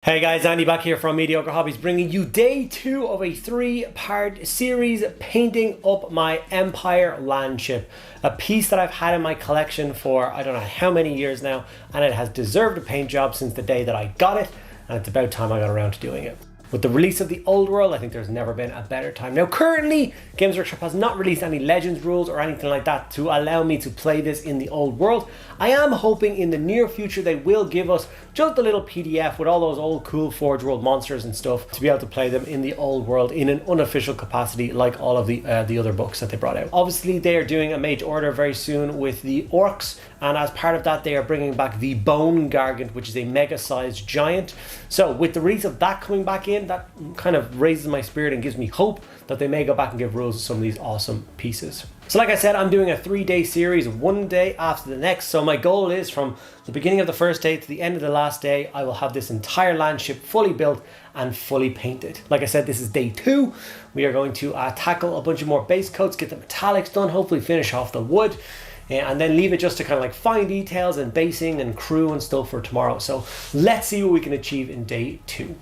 Hey guys, Andy back here from Mediocre Hobbies, bringing you day 2 of a 3-part series painting up my Empire landship. A piece that I've had in my collection for I don't know how many years now, and it has deserved a paint job since the day that I got it, and it's about time I got around to doing it. With the release of the Old World, I think there's never been a better time. Now currently, Games Workshop has not released any Legends rules or anything like that to allow me to play this in the Old World. I am hoping in the near future they will give us just a little PDF with all those old cool Forge World monsters and stuff to be able to play them in the Old World in an unofficial capacity like all of the other books that they brought out. Obviously they are doing a mage order very soon with the orcs, and as part of that they are bringing back the Bone Gargant, which is a mega sized giant. So with the release of that coming back in, that kind of raises my spirit and gives me hope that they may go back and give rules to some of these awesome pieces. So like I said, I'm doing a 3-day series, one day after the next. So my goal is from the beginning of the first day to the end of the last day, I will have this entire landship fully built and fully painted. Like I said, this is day 2. We are going to tackle a bunch of more base coats, get the metallics done, hopefully finish off the wood, and then leave it just to kind of like fine details and basing and crew and stuff for tomorrow. So let's see what we can achieve in day 2.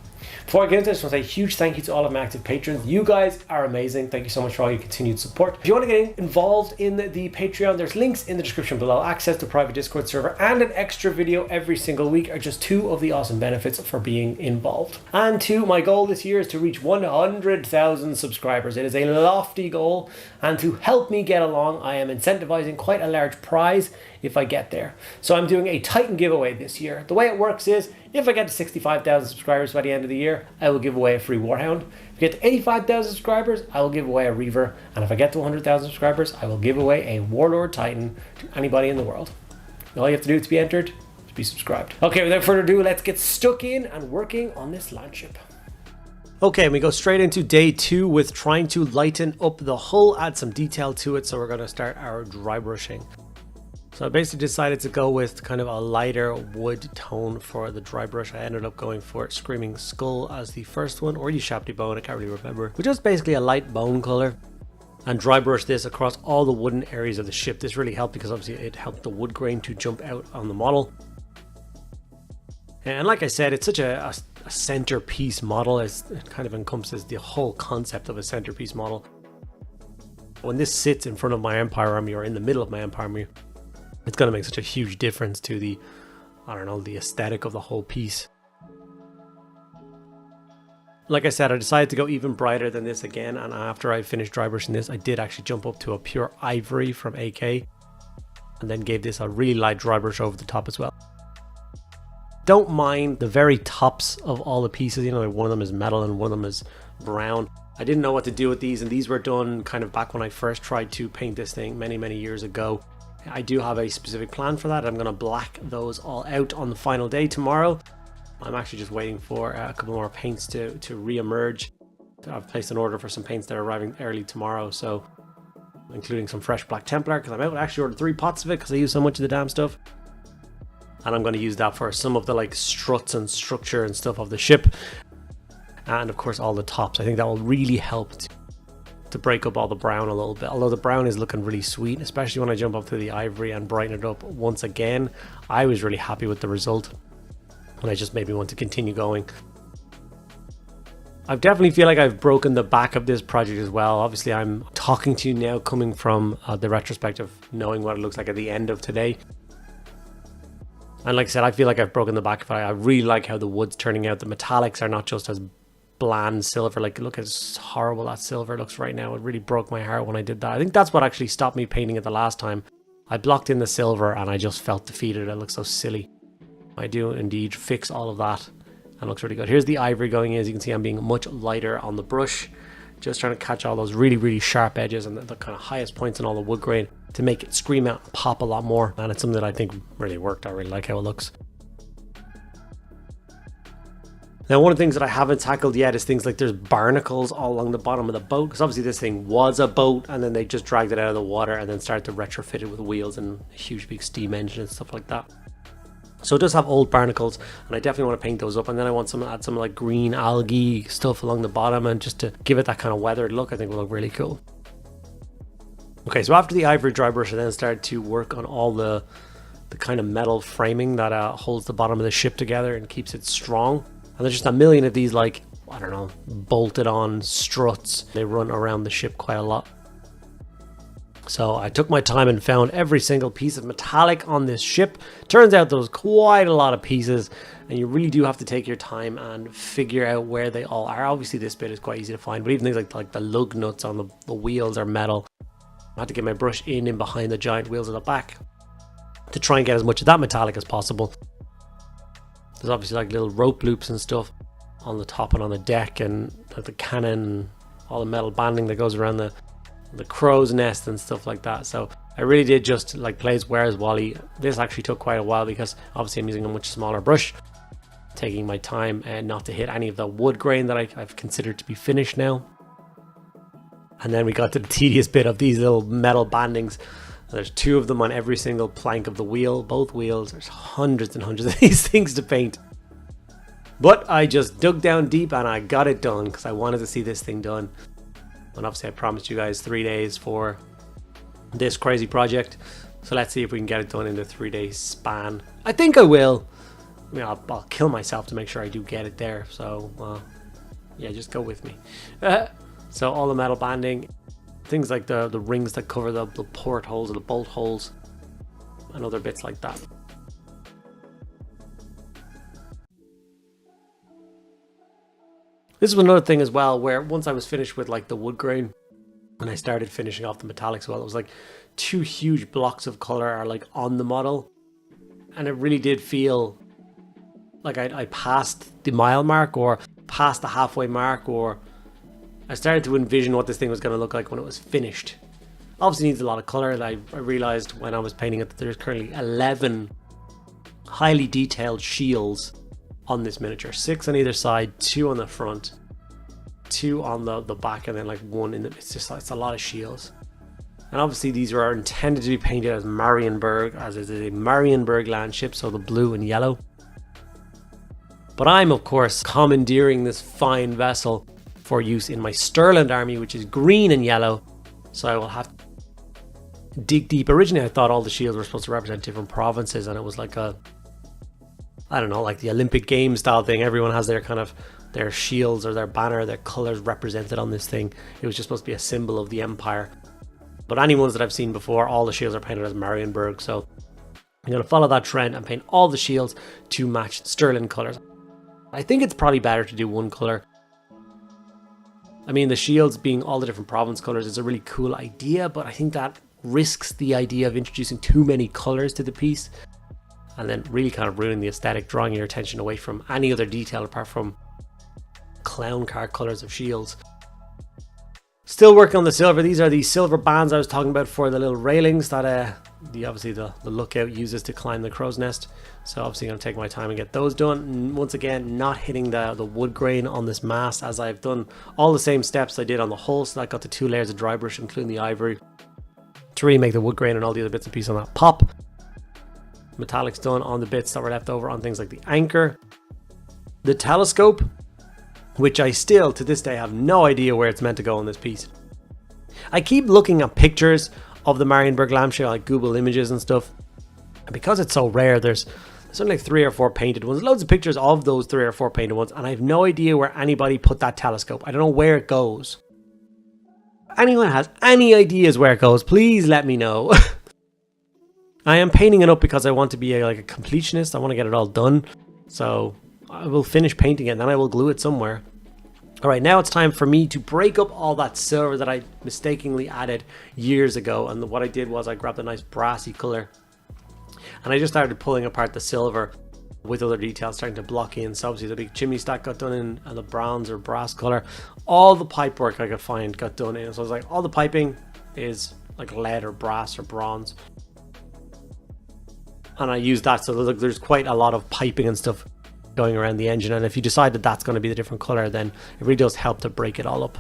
Before I get into this, I want to say a huge thank you to all of my active patrons. You guys are amazing. Thank you so much for all your continued support. If you want to get involved in the Patreon, there's links in the description below. Access to private Discord server and an extra video every single week are just 2 of the awesome benefits for being involved. And 2, my goal this year is to reach 100,000 subscribers. It is a lofty goal, and to help me get along, I am incentivizing quite a large prize if I get there. So I'm doing a Titan giveaway this year. The way it works is, if I get to 65,000 subscribers by the end of the year, I will give away a free Warhound. If I get to 85,000 subscribers, I will give away a Reaver. And if I get to 100,000 subscribers, I will give away a Warlord Titan to anybody in the world. All you have to do to be entered is be subscribed. Okay, without further ado, let's get stuck in and working on this landship. Okay, we go straight into day 2 with trying to lighten up the hull, add some detail to it. So we're going to start our dry brushing. So I basically decided to go with kind of a lighter wood tone for the dry brush. I ended up going for Screaming Skull as the first one, or Yshapti Bone, I can't really remember. Which is basically a light bone color. And dry brush this across all the wooden areas of the ship. This really helped because obviously it helped the wood grain to jump out on the model. And like I said, it's such a centerpiece model. It kind of encompasses the whole concept of a centerpiece model. When this sits in front of my Empire army or in the middle of my Empire army, it's going to make such a huge difference to the, I don't know, the aesthetic of the whole piece. Like I said, I decided to go even brighter than this again, and after I finished dry brushing this, I did actually jump up to a pure ivory from AK, and then gave this a really light dry brush over the top as well. Don't mind the very tops of all the pieces, you know, like one of them is metal and one of them is brown. I didn't know what to do with these, and these were done kind of back when I first tried to paint this thing many years ago. I do have a specific plan for that. I'm going to black those all out on the final day tomorrow. I'm actually just waiting for a couple more paints to re-emerge. I've placed an order for some paints that are arriving early tomorrow, so including some fresh Black Templar, because I'm out. I actually ordered 3 pots of it because I use so much of the damn stuff. And I'm going to use that for some of the like struts and structure and stuff of the ship. And of course all the tops. I think that will really help to break up all the brown a little bit, although the brown is looking really sweet, especially when I jump up to the ivory and brighten it up once again. I was really happy with the result, and I just made me want to continue going. I definitely feel like I've broken the back of this project as well. Obviously I'm talking to you now coming from the retrospective, knowing what it looks like at the end of today. And like I said, I feel like I've broken the back of it. I really like how the wood's turning out. The metallics are not just as bland silver. Like, look at how horrible that silver looks right now. It really broke my heart when I did that. I think that's what actually stopped me painting it the last time. I blocked in the silver and I just felt defeated. It looks so silly. I do indeed fix all of that and it looks really good. Here's the ivory going in. As you can see, I'm being much lighter on the brush, just trying to catch all those really sharp edges and the kind of highest points in all the wood grain to make it scream out and pop a lot more. And it's something that I think really worked. I really like how it looks. Now, one of the things that I haven't tackled yet is things like there's barnacles all along the bottom of the boat, because obviously this thing was a boat and then they just dragged it out of the water and then started to retrofit it with wheels and a huge big steam engine and stuff like that. So it does have old barnacles, and I definitely want to paint those up, and then I want to add some like green algae stuff along the bottom, and just to give it that kind of weathered look. I think will look really cool. Okay, so after the ivory dry brush, I then started to work on all the kind of metal framing that holds the bottom of the ship together and keeps it strong. And there's just a million of these, like, I don't know, bolted on struts. They run around the ship quite a lot. So I took my time and found every single piece of metallic on this ship. Turns out there was quite a lot of pieces, and you really do have to take your time and figure out where they all are. Obviously this bit is quite easy to find, but even things like the lug nuts on the wheels are metal. I had to get my brush in behind the giant wheels at the back to try and get as much of that metallic as possible. There's obviously like little rope loops and stuff on the top and on the deck, and like the cannon and all the metal banding that goes around the crow's nest and stuff like that. So I really did just like plays Where's Wally. This actually took quite a while because obviously I'm using a much smaller brush, taking my time and not to hit any of the wood grain that I've considered to be finished now. And then we got to the tedious bit of these little metal bandings. There's 2 of them on every single plank of the wheel, both wheels. There's hundreds and hundreds of these things to paint. But I just dug down deep and I got it done because I wanted to see this thing done. And obviously I promised you guys 3 days for this crazy project. So let's see if we can get it done in the 3-day span. I think I will. I mean, I'll kill myself to make sure I do get it there. So, yeah, just go with me. So all the metal banding, things like the rings that cover the port holes or the bolt holes, and other bits like that. This was another thing as well, where once I was finished with like the wood grain and I started finishing off the metallics, well, it was like 2 huge blocks of color are like on the model, and it really did feel like I passed the mile mark or past the halfway mark, or I started to envision what this thing was going to look like when it was finished. Obviously needs a lot of color. I realized when I was painting it that there's currently 11 highly detailed shields on this miniature. 6 on either side, 2 on the front, 2 on the back, and then like 1 in the... It's a lot of shields. And obviously these are intended to be painted as Marienburg, as it is a Marienburg land ship, so the blue and yellow. But I'm of course commandeering this fine vessel for use in my Stirland army, which is green and yellow. So I will have to dig deep. Originally I thought all the shields were supposed to represent different provinces, and it was like a, I don't know, like the Olympic Games style thing. Everyone has their kind of their shields or their banner, their colors represented on this thing. It was just supposed to be a symbol of the empire. But any ones that I've seen before, all the shields are painted as Marienburg. So I'm going to follow that trend and paint all the shields to match Stirland colors. I think it's probably better to do one color. I mean, the shields being all the different province colors is a really cool idea, but I think that risks the idea of introducing too many colors to the piece and then really kind of ruining the aesthetic, drawing your attention away from any other detail apart from clown car colors of shields. Still working on the silver. These are the silver bands I was talking about for the little railings that obviously the lookout uses to climb the crow's nest. So obviously going to take my time and get those done. And once again, not hitting the wood grain on this mast, as I've done all the same steps I did on the hull. So that got the 2 layers of dry brush, including the ivory, to really make the wood grain and all the other bits and pieces on that pop. Metallics done on the bits that were left over on things like the anchor, the telescope, which I still to this day have no idea where it's meant to go on this piece. I keep looking at pictures of the Marienburg lampshade, like Google Images and stuff, and because it's so rare, there's only like 3 or 4 painted ones, loads of pictures of those 3 or 4 painted ones, and I have no idea where anybody put that telescope. I don't know where it goes. Anyone has any ideas where it goes, please let me know. I am painting it up because I want to be like a completionist. I want to get it all done, so I will finish painting it and then I will glue it somewhere. Alright, now it's time for me to break up all that silver that I mistakenly added years ago. And what I did was I grabbed a nice brassy color and I just started pulling apart the silver with other details starting to block in. So obviously the big chimney stack got done in the bronze or brass color. All the pipe work I could find got done in. So I was like, all the piping is like lead or brass or bronze. And I used that, so there's quite a lot of piping and stuff going around the engine, and if you decide that that's going to be the different color, then it really does help to break it all up.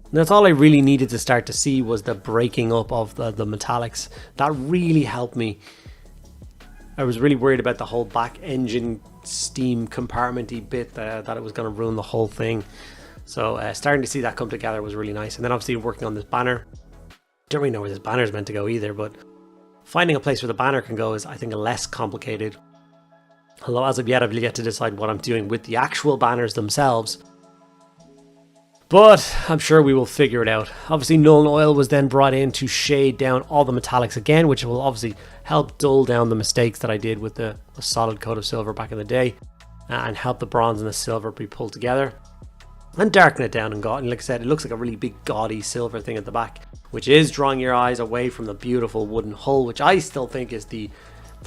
And that's all I really needed to start to see, was the breaking up of the metallics. That really helped me. I was really worried about the whole back engine steam compartmenty bit, that it was going to ruin the whole thing. So starting to see that come together was really nice. And then obviously working on this banner. Don't really know where this banner is meant to go either, but finding a place where the banner can go is, I think, less complicated. Although as of yet, I've yet to decide what I'm doing with the actual banners themselves. But I'm sure we will figure it out. Obviously, Nuln Oil was then brought in to shade down all the metallics again, which will obviously help dull down the mistakes that I did with the solid coat of silver back in the day, and help the bronze and the silver be pulled together and darken it down. And like I said, it looks like a really big gaudy silver thing at the back, which is drawing your eyes away from the beautiful wooden hull, which I still think is the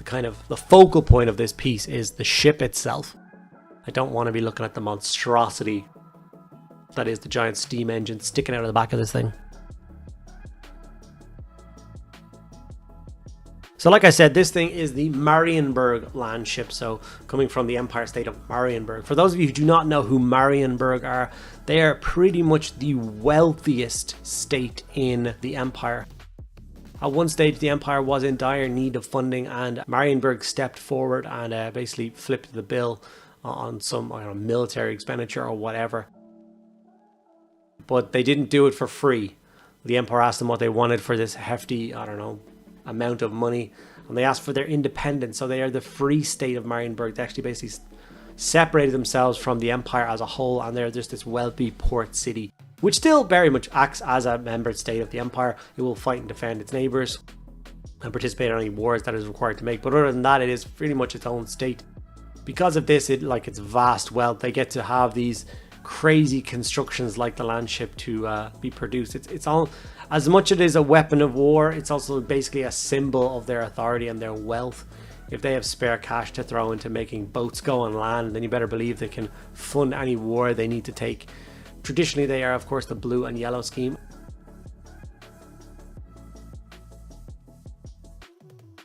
kind of the focal point of this piece, is the ship itself. I don't want to be looking at the monstrosity that is the giant steam engine sticking out of the back of this thing. So like I said, this thing is the Marienburg land ship, so coming from the Empire State of Marienburg. For those of you who do not know who Marienburg are, they are pretty much the wealthiest state in the Empire. At one stage, the Empire was in dire need of funding, and Marienburg stepped forward and basically flipped the bill on some military expenditure or whatever. But they didn't do it for free. The Empire asked them what they wanted for this hefty, amount of money, and they asked for their independence. So they are the free state of Marienburg. They actually basically separated themselves from the Empire as a whole, and they're just this wealthy port city, which still very much acts as a member state of the Empire. It will fight and defend its neighbours and participate in any wars that is required to make. But other than that, it is pretty much its own state. Because of this, its vast wealth, they get to have these crazy constructions like the land ship to be produced. It's all, as much as it is a weapon of war, it's also basically a symbol of their authority and their wealth. If they have spare cash to throw into making boats go on land, then you better believe they can fund any war they need to take. Traditionally, they are, of course, the blue and yellow scheme.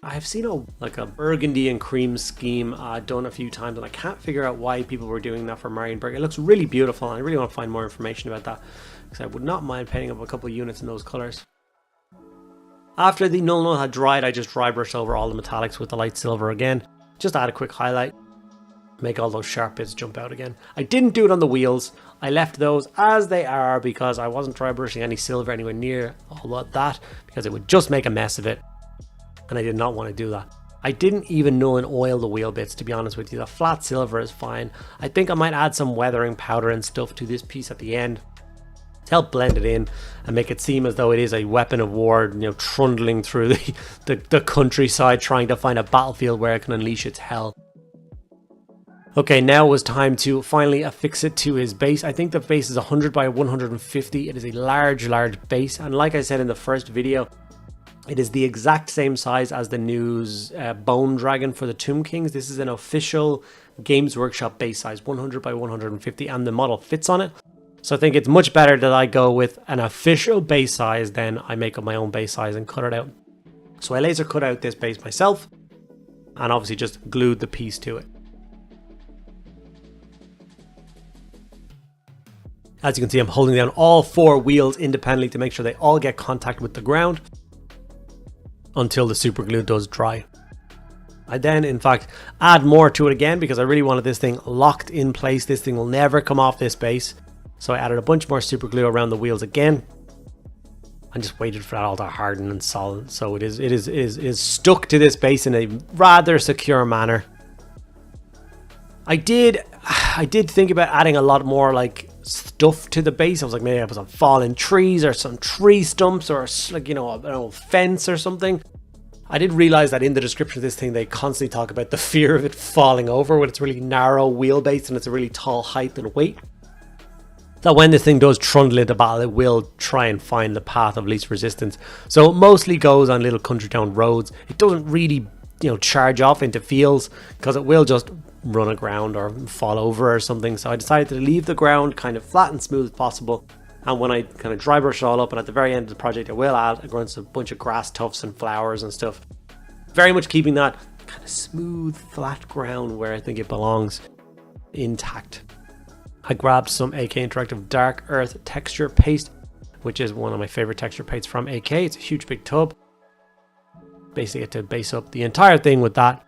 I've seen a burgundy and cream scheme done a few times, and I can't figure out why people were doing that for Marienburg. It looks really beautiful, and I really want to find more information about that, because I would not mind painting up a couple of units in those colours. After the Nuln Oil had dried, I just dry brushed over all the metallics with the light silver again. Just add a quick highlight, make all those sharp bits jump out again. I didn't do it on the wheels. I left those as they are because I wasn't dry brushing any silver anywhere near all of that, because it would just make a mess of it, and I did not want to do that. I didn't even Nuln Oil the wheel bits, to be honest with you. The flat silver is fine. I think I might add some weathering powder and stuff to this piece at the end to help blend it in and make it seem as though it is a weapon of war, trundling through the countryside trying to find a battlefield where it can unleash its hell. Okay, now it was time to finally affix it to his base. I think the base is 100 by 150. It is a large base, and like I said in the first video, it is the exact same size as the news Bone Dragon for the Tomb Kings. This is an official Games Workshop base size, 100 by 150, and the model fits on it. So I think it's much better that I go with an official base size than I make up my own base size and cut it out. So I laser cut out this base myself, and obviously just glued the piece to it. As you can see, I'm holding down all four wheels independently to make sure they all get contact with the ground until the super glue does dry. I then, in fact, add more to it again because I really wanted this thing locked in place. This thing will never come off this base. So I added a bunch more super glue around the wheels again and just waited for that all to harden and solid. So it is stuck to this base in a rather secure manner. I did think about adding a lot more stuff to the base. I was like, maybe I put some fallen trees or some tree stumps or an old fence or something. I did realize that in the description of this thing they constantly talk about the fear of it falling over when it's really narrow wheelbase and it's a really tall height and weight. That when this thing does trundle into battle, it will try and find the path of least resistance. So it mostly goes on little country town roads. It doesn't really charge off into fields because it will just run aground or fall over or something. So I decided to leave the ground kind of flat and smooth as possible, and when I kind of dry brush it all up, and at the very end of the project I will add a bunch of grass tufts and flowers and stuff, very much keeping that kind of smooth flat ground where I think it belongs intact. I grabbed some AK Interactive Dark Earth texture paste, which is one of my favorite texture pastes from AK. It's a huge big tub. Basically get to base up the entire thing with that.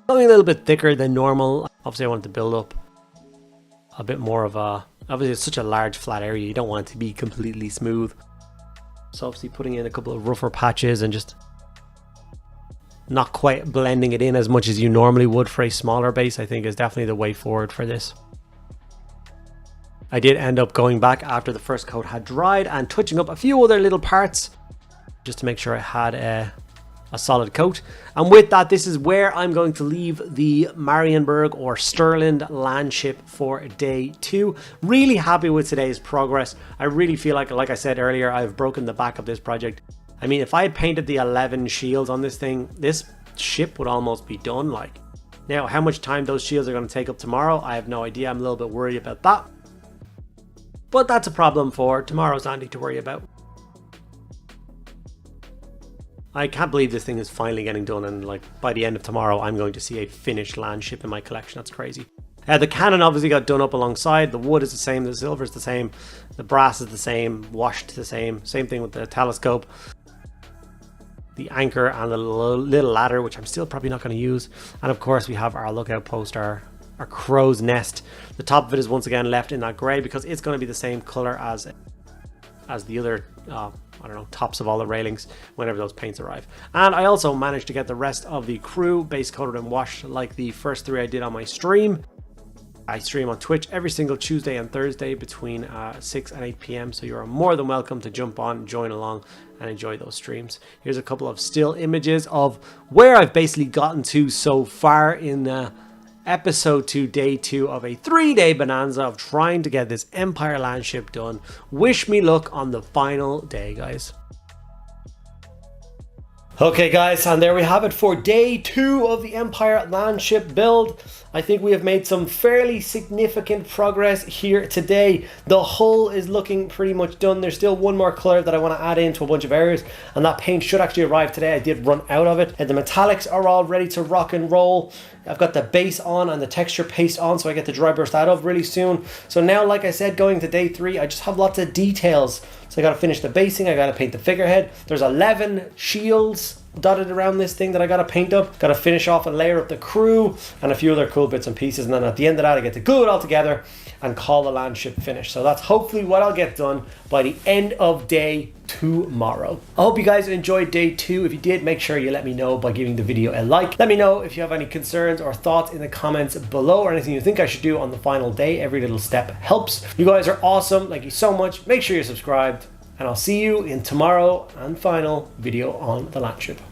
Something a little bit thicker than normal. Obviously I wanted to build up a bit more of a, obviously it's such a large flat area, you don't want it to be completely smooth. So obviously putting in a couple of rougher patches and just not quite blending it in as much as you normally would for a smaller base, I think is definitely the way forward for this. I did end up going back after the first coat had dried and touching up a few other little parts just to make sure I had a solid coat. And with that, this is where I'm going to leave the Marienburg or Stirland landship for day 2. Really happy with today's progress. I really feel like I said earlier, I've broken the back of this project. I mean, if I had painted the 11 shields on this thing, this ship would almost be done. Like, now how much time those shields are going to take up tomorrow, I have no idea. I'm a little bit worried about that, but that's a problem for tomorrow's Andy to worry about. I can't believe this thing is finally getting done, and like by the end of tomorrow I'm going to see a finished landship in my collection. That's crazy. The cannon obviously got done up alongside. The wood is the same, the silver is the same, the brass is the same, washed the same thing with the telescope. The anchor and the little ladder, which I'm still probably not going to use. And of course we have our lookout post, our crow's nest. The top of it is once again left in that grey because it's going to be the same colour as the other I don't know, tops of all the railings whenever those paints arrive. And I also managed to get the rest of the crew base coated and washed like the first 3 I did on my stream. I stream on Twitch every single Tuesday and Thursday between 6 and 8 p.m. So you're more than welcome to jump on, join along and enjoy those streams. Here's a couple of still images of where I've basically gotten to so far in episode 2, day 2 of a 3-day bonanza of trying to get this Empire landship done. Wish me luck on the final day, guys. Okay guys, and there we have it for day 2 of the Empire landship build. I think we have made some fairly significant progress here today. The hull is looking pretty much done. There's still one more colour that I want to add into a bunch of areas, and that paint should actually arrive today. I did run out of it. And the metallics are all ready to rock and roll. I've got the base on and the texture paste on, so I get to dry brush that up really soon. So now, like I said, going to day 3, I just have lots of details. So I got to finish the basing, I got to paint the figurehead. There's 11 shields dotted around this thing that I got to paint up. Got to finish off and layer up the crew and a few other cool bits and pieces. And then at the end of that, I get to glue it all together and call the landship finished. So that's hopefully what I'll get done by the end of day tomorrow. I hope you guys enjoyed day 2. If you did, make sure you let me know by giving the video a like. Let me know if you have any concerns or thoughts in the comments below, or anything you think I should do on the final day. Every little step helps. You guys are awesome. Thank you so much. Make sure you're subscribed, and I'll see you in tomorrow and final video on the landship.